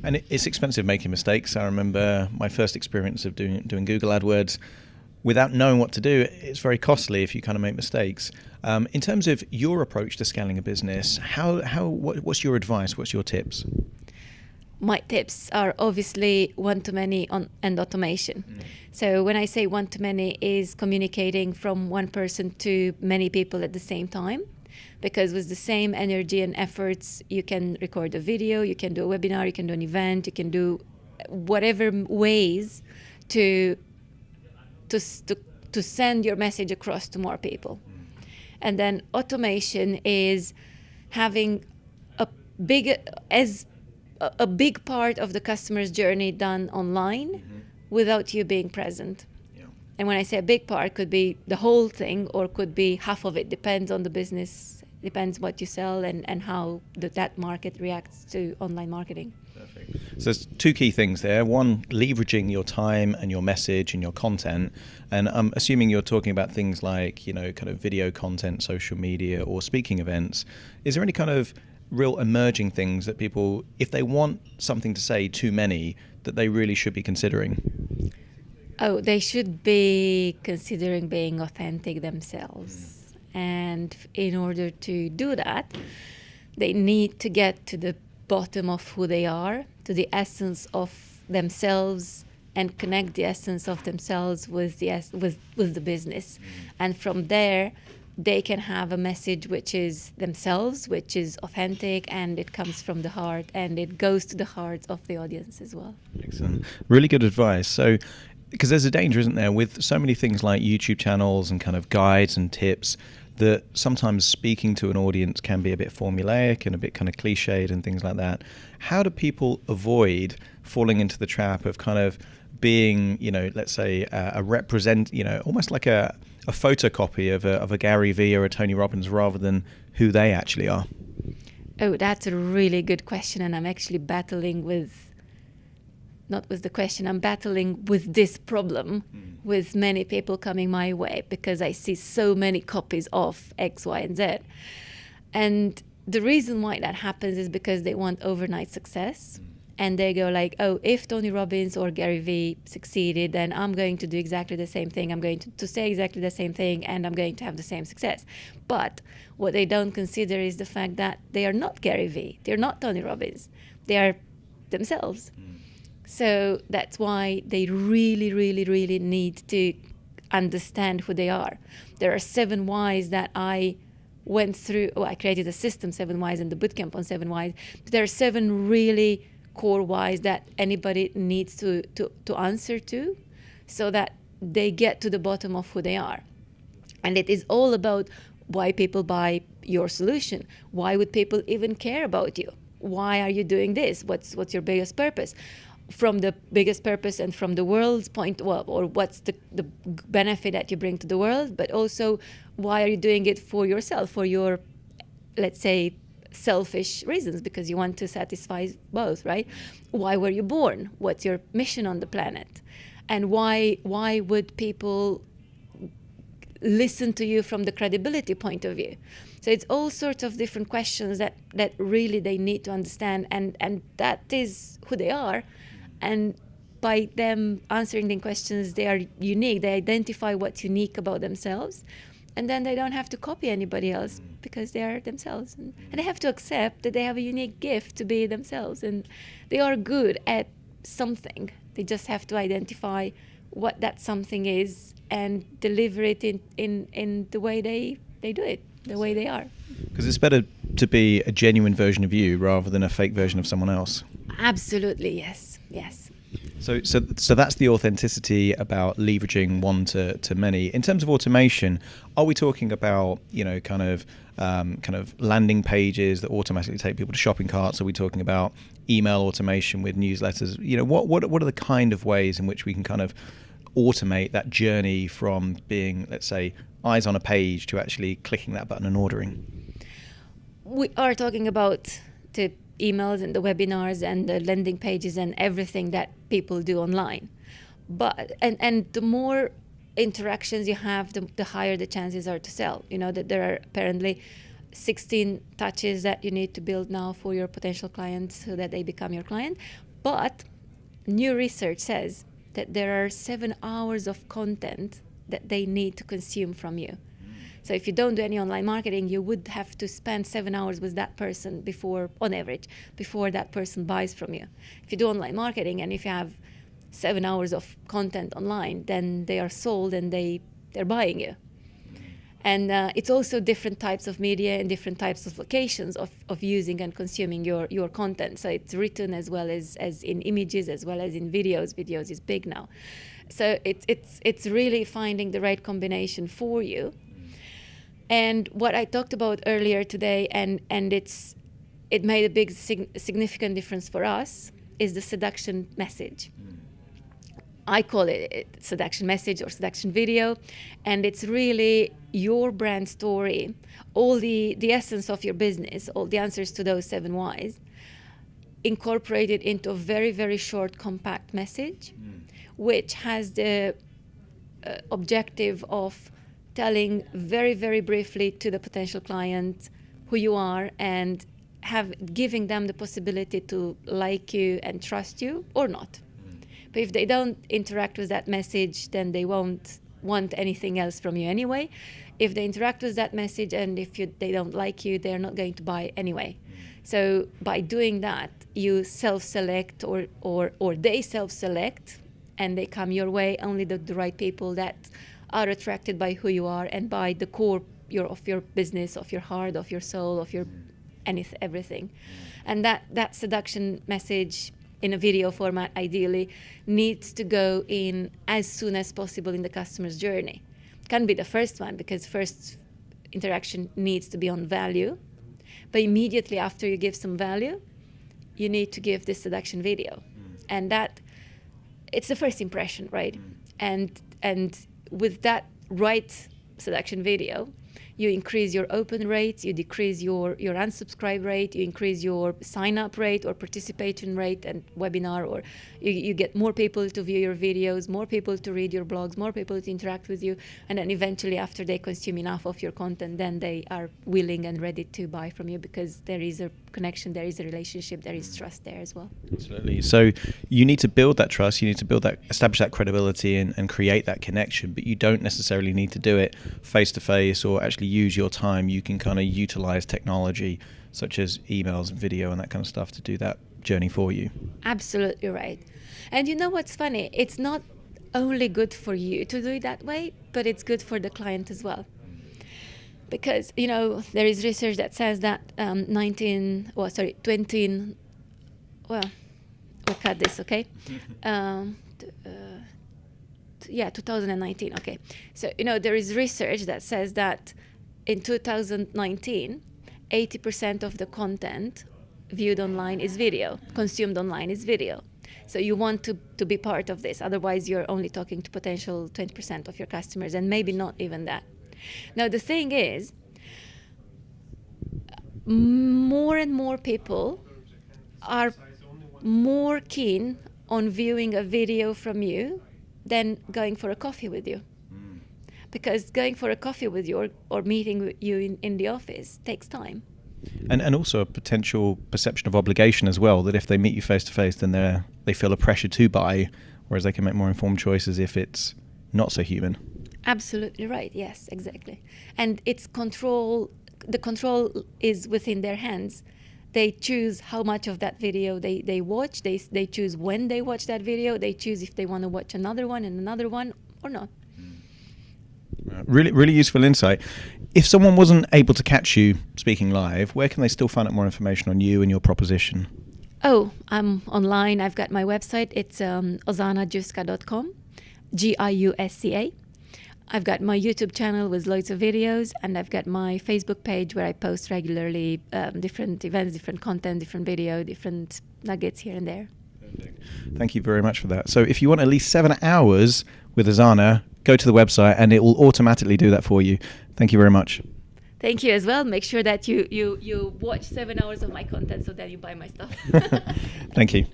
And it's expensive making mistakes. I remember my first experience of doing Google AdWords. Without knowing what to do, it's very costly if you kind of make mistakes. In terms of your approach to scaling a business, what's your advice? What's your tips? My tips are obviously one-to-many and automation. So when I say one-to-many is communicating from one person to many people at the same time, because with the same energy and efforts, you can record a video, you can do a webinar, you can do an event, you can do whatever ways to send your message across to more people. And then automation is having a big part of the customer's journey done online without you being present. Yeah. And when I say a big part, could be the whole thing or could be half of it, depends on the business, depends what you sell and how that market reacts to online marketing. Perfect. So there's two key things there. One, leveraging your time and your message and your content. And I'm assuming you're talking about things like, kind of video content, social media, or speaking events. Is there any kind of real emerging things that people, if they want something to say to many, that they really should be considering? Oh, they should be considering being authentic themselves. And in order to do that, they need to get to the bottom of who they are, to the essence of themselves, and connect the essence of themselves with the business. And from there, they can have a message which is themselves, which is authentic, and it comes from the heart, and it goes to the hearts of the audience as well. Excellent. Really good advice. So, because there's a danger, isn't there, with so many things like YouTube channels and kind of guides and tips, that sometimes speaking to an audience can be a bit formulaic and a bit kind of cliched and things like that. How do people avoid falling into the trap of kind of being, let's say almost like a photocopy of a Gary Vee or a Tony Robbins rather than who they actually are? Oh, that's a really good question, and I'm actually battling I'm battling with this problem with many people coming my way, because I see so many copies of X, Y, and Z. And the reason why that happens is because they want overnight success. And they go like, oh, if Tony Robbins or Gary Vee succeeded, then I'm going to do exactly the same thing. I'm going to say exactly the same thing, and I'm going to have the same success. But what they don't consider is the fact that they are not Gary Vee. They're not Tony Robbins. They are themselves. So that's why they really, really, really need to understand who they are. There are 7 whys that I went through. I created a system, 7 whys, and the bootcamp on 7 whys. But there are 7 really core whys that anybody needs to answer to, so that they get to the bottom of who they are. And it is all about why people buy your solution. Why would people even care about you? Why are you doing this? What's your biggest purpose? From the biggest purpose and from the world's point, or what's the benefit that you bring to the world, but also why are you doing it for yourself, for your, let's say, selfish reasons, because you want to satisfy both, right? Why were you born? What's your mission on the planet? And why would people listen to you from the credibility point of view? So it's all sorts of different questions that really they need to understand, and that is who they are. And by them answering the questions, they are unique. They identify what's unique about themselves, and then they don't have to copy anybody else because they are themselves. And they have to accept that they have a unique gift to be themselves, and they are good at something. They just have to identify what that something is and deliver it in the way they do it, the way they are. Because it's better to be a genuine version of you rather than a fake version of someone else. Absolutely, yes. So that's the authenticity about leveraging one to many. In terms of automation, are we talking about kind of landing pages that automatically take people to shopping carts? Are we talking about email automation with newsletters? What are the kind of ways in which we can kind of automate that journey from being, let's say, eyes on a page to actually clicking that button and ordering? We are talking about the emails and the webinars and the landing pages and everything that people do online. But and the more interactions you have, the higher the chances are to sell. That there are apparently 16 touches that you need to build now for your potential clients so that they become your client. But new research says that there are 7 hours of content that they need to consume from you. So if you don't do any online marketing, you would have to spend 7 hours with that person before, on average, before that person buys from you. If you do online marketing and if you have 7 hours of content online, then they are sold and they're buying you. And it's also different types of media and different types of locations of using and consuming your content. So it's written as well as in images, as well as in videos. Videos is big now. So it's really finding the right combination for you. And what I talked about earlier today, and it made a big significant difference for us, is the seduction message. I call it seduction message or seduction video, and it's really your brand story, all the essence of your business, all the answers to those 7 whys, incorporated into a very, very short, compact message, which has the objective of telling very, very briefly to the potential client who you are and giving them the possibility to like you and trust you or not. But if they don't interact with that message, then they won't want anything else from you anyway. If they interact with that message and if they don't like you, they're not going to buy anyway. So by doing that, you self-select or they self-select and they come your way, only the right people that are attracted by who you are and by the core of your business, of your heart, of your soul, of your everything. And that seduction message in a video format ideally needs to go in as soon as possible in the customer's journey. It can be the first one because first interaction needs to be on value, but immediately after you give some value, you need to give this seduction video. And that it's the first impression, right? And with that right seduction video, you increase your open rates, you decrease your unsubscribe rate, you increase your sign-up rate or participation rate and webinar, or you get more people to view your videos, more people to read your blogs, more people to interact with you, and then eventually after they consume enough of your content, then they are willing and ready to buy from you because there is a connection, there is a relationship, there is trust there as well. Absolutely. So you need to build that trust, you need to establish that credibility and create that connection, but you don't necessarily need to do it face-to-face or actually use your time. You can kind of utilize technology such as emails and video and that kind of stuff to do that journey for you. Absolutely right. And you know what's funny? It's not only good for you to do it that way, but it's good for the client as well. Because, there is research that says that 2019, okay. So, there is research that says that in 2019, 80% of the content viewed online is video, consumed online is video. So you want to be part of this. Otherwise, you're only talking to potential 20% of your customers and maybe not even that. Now, the thing is, more and more people are more keen on viewing a video from you than going for a coffee with you. Because going for a coffee with you or meeting with you in the office takes time. And also a potential perception of obligation as well, that if they meet you face to face, then they feel a pressure to buy, whereas they can make more informed choices if it's not so human. Absolutely right. Yes, exactly. And it's control. The control is within their hands. They choose how much of that video they watch. They choose when they watch that video. They choose if they want to watch another one and another one or not. Really, really useful insight. If someone wasn't able to catch you speaking live, where can they still find out more information on you and your proposition? Oh, I'm online. I've got my website. It's ozanagiusca.com, Giusca. I've got my YouTube channel with loads of videos, and I've got my Facebook page where I post regularly different events, different content, different video, different nuggets here and there. Perfect. Thank you very much for that. So if you want at least 7 hours with Ozana, go to the website and it will automatically do that for you. Thank you very much. Thank you as well. Make sure that you watch 7 hours of my content so that you buy my stuff. Thank you.